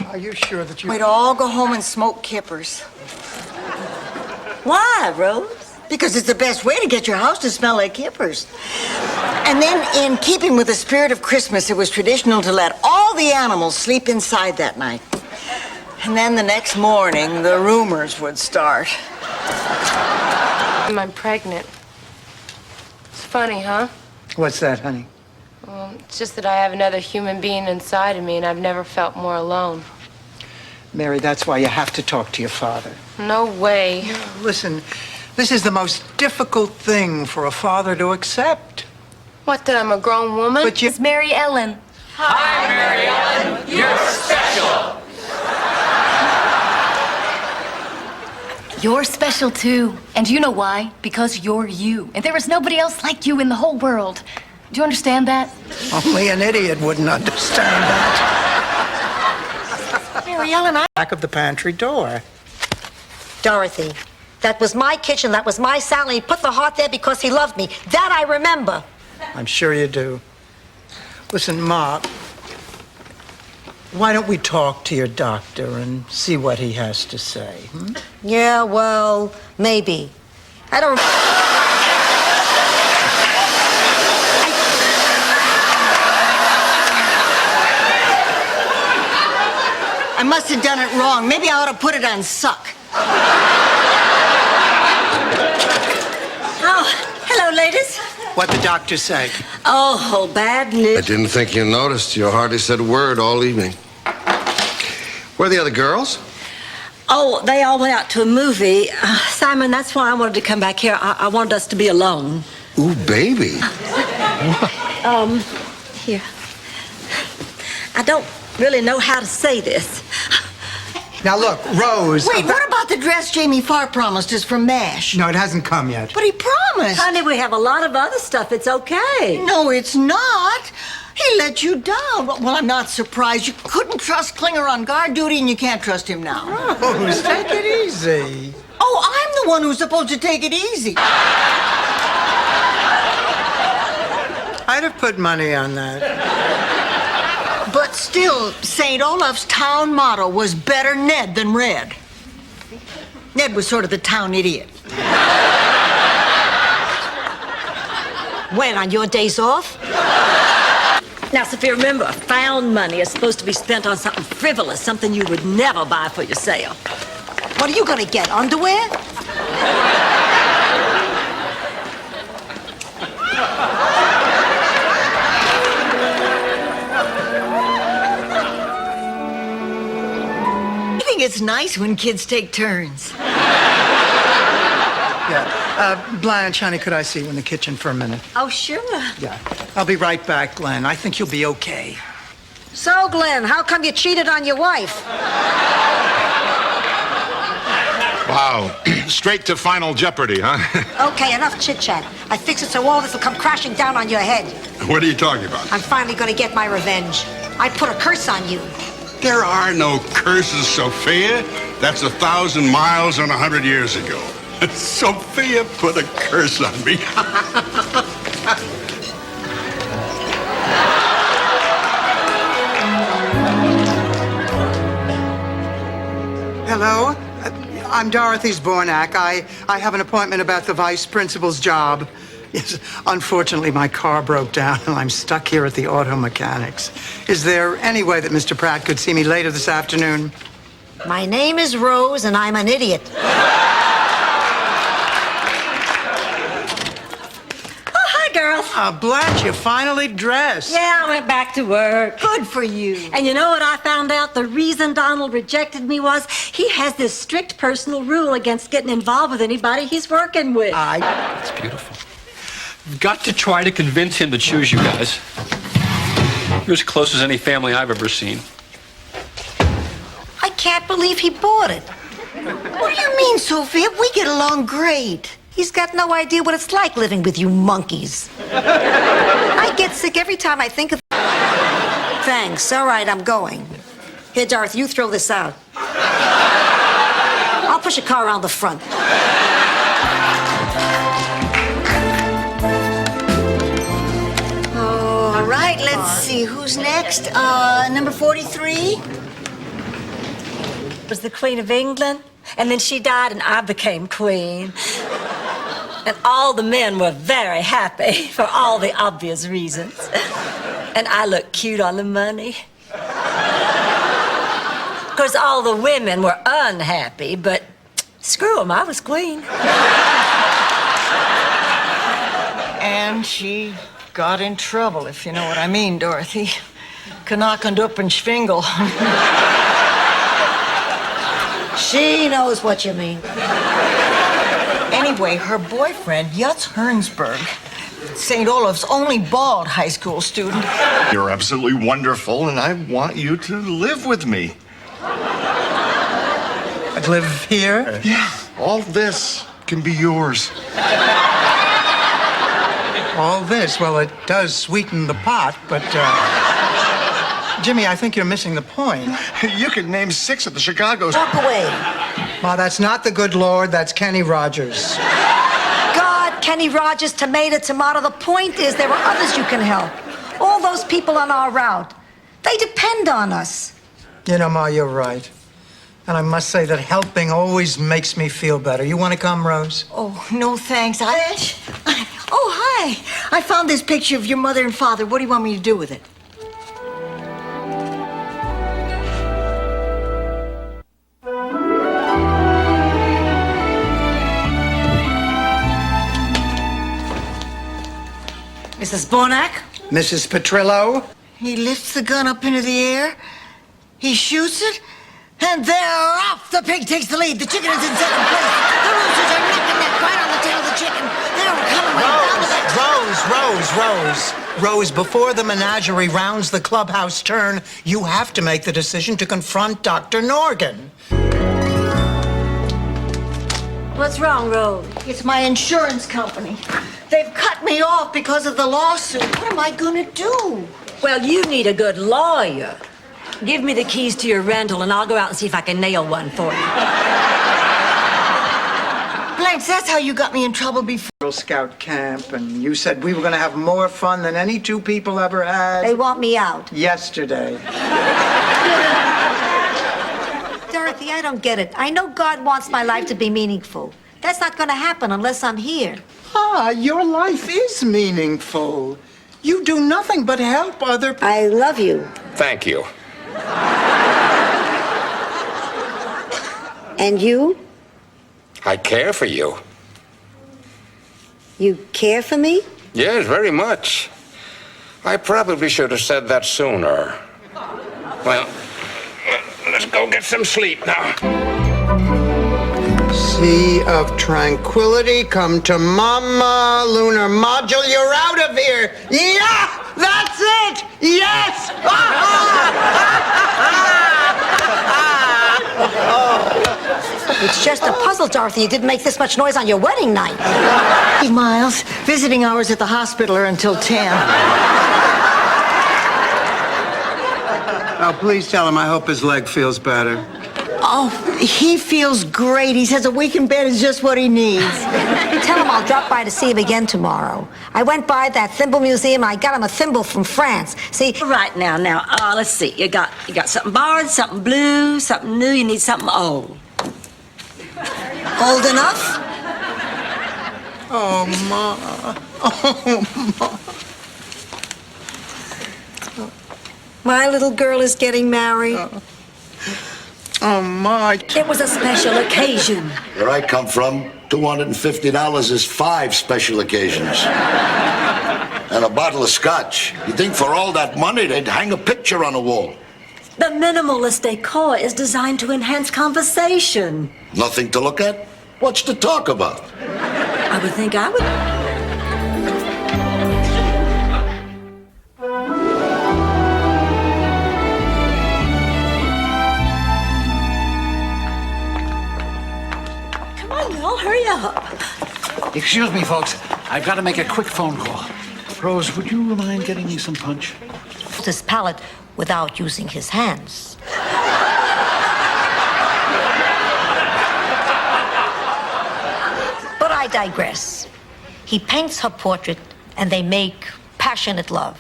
are you sure that you... We'd all go home and smoke kippers. Why, Rose? Because it's the best way to get your house to smell like kippers. And then, in keeping with the spirit of Christmas, it was traditional to let all the animals sleep inside that night. And then the next morning, the rumors would start. I'm pregnant. It's funny, huh? What's that, honey? Well, it's just that I have another human being inside of me, and I've never felt more alone. Mary, that's why you have to talk to your father. No way. Listen, this is the most difficult thing for a father to accept. What, that I'm a grown woman? But you... It's Mary Ellen. Hi, Mary Ellen. You're special. You're special too. And you know why? Because you're you. And there is nobody else like you in the whole world. Do you understand that? Only an idiot wouldn't understand that. Mary Ellen, Back of the pantry door. Dorothy, that was my kitchen, that was my salad. He put the heart there because he loved me. That I remember. I'm sure you do. Listen, Ma, why don't we talk to your doctor and see what he has to say? Yeah, well, maybe. I don't... I must have done it wrong. Maybe I ought to put it on suck. Oh, hello, ladies. What'd the doctor say? Oh, bad news. I didn't think you noticed. You hardly said a word all evening. Where are the other girls? Oh, they all went out to a movie. Simon, that's why I wanted to come back here. I wanted us to be alone. Ooh, baby. Here. I don't really know how to say this. Now look, Rose... Wait, what about the dress Jamie Farr promised us from MASH? No, it hasn't come yet. But he promised. Honey, we have a lot of other stuff. It's okay. No, it's not. He let you down. Well, I'm not surprised. You couldn't trust Klinger on guard duty, and you can't trust him now. Rose, take it easy. Oh, I'm the one who's supposed to take it easy. I'd have put money on that. But still, St. Olaf's town motto was better Ned than Red. Ned was sort of the town idiot. When, on your days off? Now, Sophia, remember, found money is supposed to be spent on something frivolous, something you would never buy for yourself. What are you gonna get, underwear? I think it's nice when kids take turns. Yeah. Blanche, honey, could I see you in the kitchen for a minute? Oh, sure. Yeah. I'll be right back, Glenn. I think you'll be okay. So, Glenn, how come you cheated on your wife? Wow. Straight to Final Jeopardy, huh? Okay, enough chit-chat. I fix it so all this will come crashing down on your head. What are you talking about? I'm finally gonna get my revenge. I put a curse on you. There are no curses, Sophia. That's 1,000 miles and 100 years ago. Sophia put a curse on me. I'm Dorothy Zbornak. I have an appointment about the vice principal's job. Yes, unfortunately, my car broke down and I'm stuck here at the auto mechanics. Is there any way that Mr. Pratt could see me later this afternoon? My name is Rose, and I'm an idiot. Girls. Blanche, you finally dressed. Yeah, I went back to work. Good for you. And you know what I found out? The reason Donald rejected me was he has this strict personal rule against getting involved with anybody he's working with. That's beautiful. You've got to try to convince him to choose you guys. You're as close as any family I've ever seen. I can't believe he bought it. What do you mean, Sophia? We get along great. He's got no idea what it's like living with you monkeys. I get sick every time I think of... Thanks. All right, I'm going. Here, Dorothy, you throw this out. I'll push a car around the front. All right, let's see. Who's next? Number 43? Was the Queen of England, and then she died and I became queen. And all the men were very happy for all the obvious reasons. And I looked cute on the money. Of course, all the women were unhappy, but screw them, I was queen. And she got in trouble, if you know what I mean, Dorothy. Knackend up and Schwingel. She knows what you mean. Anyway, her boyfriend, Yutz Hernsberg, St. Olaf's only bald high school student. You're absolutely wonderful, and I want you to live with me. I'd live here? Yeah, all this can be yours. All this? Well, it does sweeten the pot, but, Jimmy, I think you're missing the point. You could name 6 of the Chicago's. Walk away. Well, that's not the good Lord, that's Kenny Rogers. God, Kenny Rogers, tomato. The point is there are others you can help. All those people on our route. They depend on us. You know, Ma, you're right. And I must say that helping always makes me feel better. You want to come, Rose? Oh, no thanks. Oh, hi. I found this picture of your mother and father. What do you want me to do with it? Mrs. Zbornak? Mrs. Petrillo? He lifts the gun up into the air, he shoots it, and they're off. The pig takes the lead. The chicken is in second place. The roosters are knocking that right on the tail of the chicken. They're coming right down to the... Rose, before the menagerie rounds the clubhouse turn, you have to make the decision to confront Dr. Norgan. What's wrong, Rose? It's my insurance company. They've cut me off because of the lawsuit. What am I gonna do? Well, you need a good lawyer. Give me the keys to your rental, and I'll go out and see if I can nail one for you. Blanche, that's how you got me in trouble before. Girl Scout camp, and you said we were going to have more fun than any 2 people ever had. They want me out. Yesterday. Dorothy, I don't get it. I know God wants my life to be meaningful. That's not going to happen unless I'm here. Your life is meaningful. You do nothing but help other people. I love you. Thank you. And you? I care for you. You care for me? Yes, very much. I probably should have said that sooner. Well, let's go get some sleep now. Sea of tranquility, come to mama. Lunar module, you're out of here. Yeah, that's it. Yes. It's just a puzzle, Dorothy. You didn't make this much noise on your wedding night. Miles, visiting hours at the hospital are until 10. Oh, please tell him I hope his leg feels better. Oh, he feels great. He says a week in bed is just what he needs. Tell him I'll drop by to see him again tomorrow. I went by that thimble museum. I got him a thimble from France. See? Right now, let's see. You got something borrowed, something blue, something new. You need something old. Old enough? Oh, Ma. Oh, Ma. My little girl is getting married. Oh, Ma. It was a special occasion. Where I come from, $250 is 5 special occasions. And a bottle of scotch. You think for all that money they'd hang a picture on the wall? The minimalist decor is designed to enhance conversation. Nothing to look at? What's to talk about? I would think I would. Come on, y'all, hurry up. Excuse me, folks. I've got to make a quick phone call. Rose, would you mind getting me some punch? This palate without using his hands. But I digress. He paints her portrait and they make passionate love.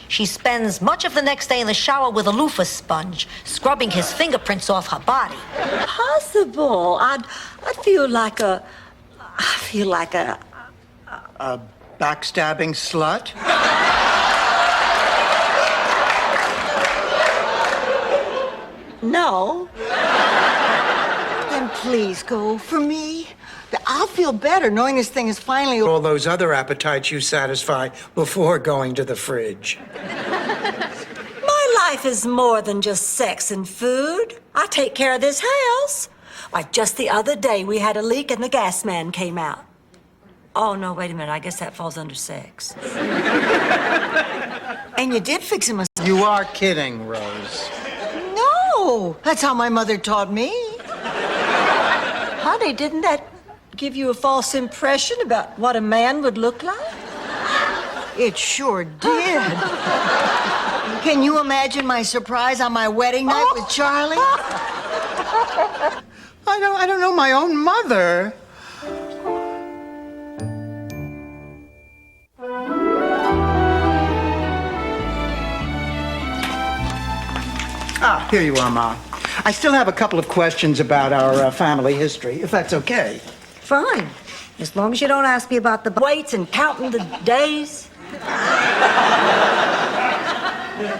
She spends much of the next day in the shower with a loofah sponge, scrubbing his fingerprints off her body. Possible. I feel like a Backstabbing slut? No. Then please go for me. I'll feel better knowing this thing is finally All those other appetites you satisfy before going to the fridge. My life is more than just sex and food. I take care of this house. Why, just the other day we had a leak and the gas man came out. Oh, no, wait a minute. I guess that falls under sex. And you did fix him a... You are kidding, Rose. No, that's how my mother taught me. Honey, didn't that give you a false impression about what a man would look like? It sure did. Can you imagine my surprise on my wedding night with Charlie? I don't know my own mother. Ah, here you are, Ma. I still have a couple of questions about our family history, if that's okay. Fine. As long as you don't ask me about the Weights and counting the days.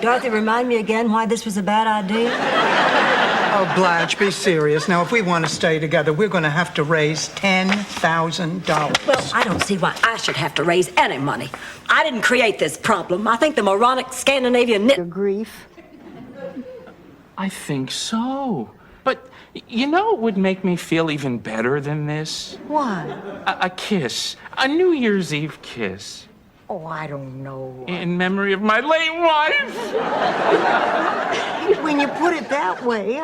Dorothy, remind me again why this was a bad idea. Oh, Blanche, be serious. Now, if we want to stay together, we're going to have to raise $10,000. Well, I don't see why I should have to raise any money. I didn't create this problem. I think the moronic Scandinavian Your grief. I think so. But you know what would make me feel even better than this? What? A kiss. A New Year's Eve kiss. Oh, I don't know. In memory of my late wife. When you put it that way,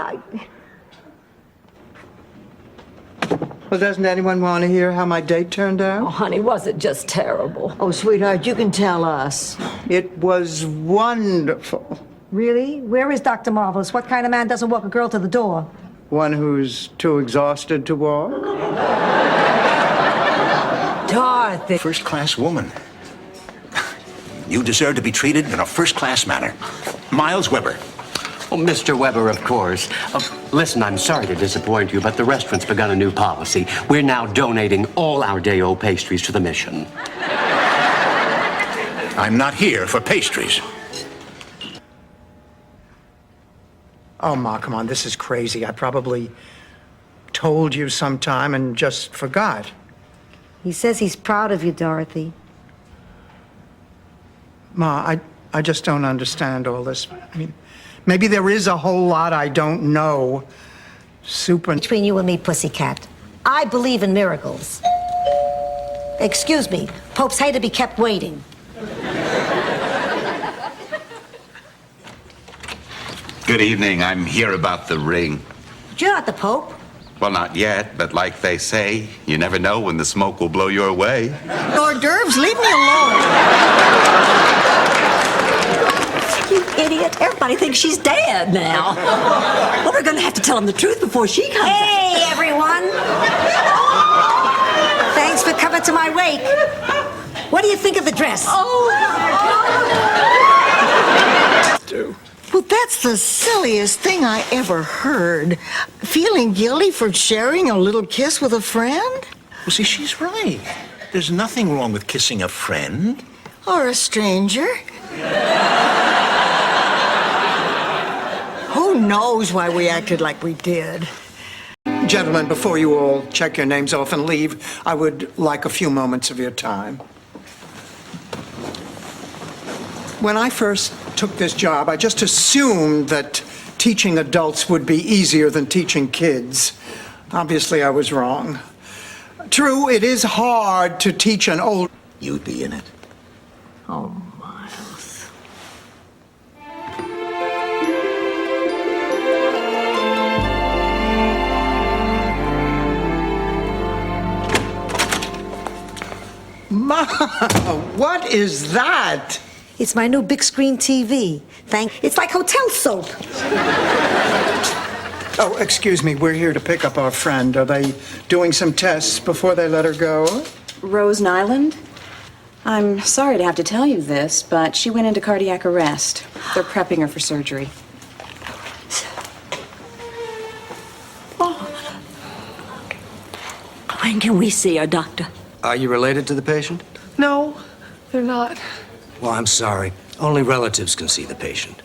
Well, doesn't anyone want to hear how my date turned out? Oh, honey, was it just terrible? Oh, sweetheart, you can tell us. It was wonderful. Really? Where is Dr. Marvelous? What kind of man doesn't walk a girl to the door? One who's too exhausted to walk. Dorothy. First-class woman. You deserve to be treated in a first-class manner. Miles Weber. Oh, Mr. Weber, of course. Listen, I'm sorry to disappoint you, but the restaurant's begun a new policy. We're now donating all our day-old pastries to the mission. I'm not here for pastries. Oh, Ma, come on, this is crazy. I probably told you sometime and just forgot. He says he's proud of you, Dorothy. Ma, I just don't understand all this. I mean, maybe there is a whole lot I don't know. Between you and me, pussycat, I believe in miracles. Excuse me, popes hate to be kept waiting. Good evening. I'm here about the ring. You're not the Pope. Well, not yet, but like they say, you never know when the smoke will blow your way. Hors d'oeuvres, leave me alone. You idiot. Everybody thinks she's dead now. Well, we're going to have to tell them the truth before she comes. Hey, everyone. Thanks for coming to my wake. What do you think of the dress? Well, that's That's the silliest thing I ever heard. Feeling guilty for sharing a little kiss with a friend? Well, see, she's right. There's nothing wrong with kissing a friend. Or a stranger? Who knows why we acted like we did? Gentlemen, before you all check your names off and leave, I would like a few moments of your time. When I first took this job, I just assumed that teaching adults would be easier than teaching kids. Obviously, I was wrong. True, it is hard to teach an old... You'd be in it. Oh, Miles. Ma, what is that? It's my new big screen TV. It's like hotel soap. Oh, excuse me, we're here to pick up our friend. Are they doing some tests before they let her go? Rose Nyland? I'm sorry to have to tell you this, but she went into cardiac arrest. They're prepping her for surgery. When can we see her, Doctor? Are you related to the patient? No, they're not. Well, I'm sorry. Only relatives can see the patient.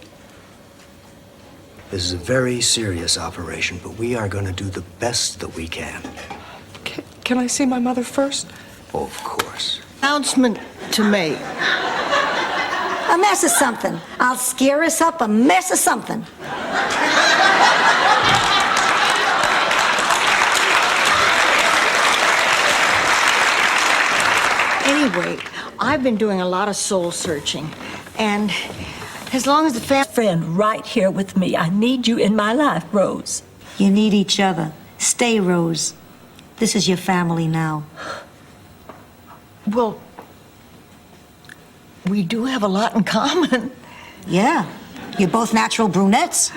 This is a very serious operation, but we are going to do the best that we can. Can I see my mother first? Of course. Announcement to make. A mess of something. I'll scare us up a mess of something. Anyway, I've been doing a lot of soul searching. And as long as the friend right here with me, I need you in my life, Rose. You need each other. Stay, Rose. This is your family now. Well, we do have a lot in common. Yeah. You're both natural brunettes.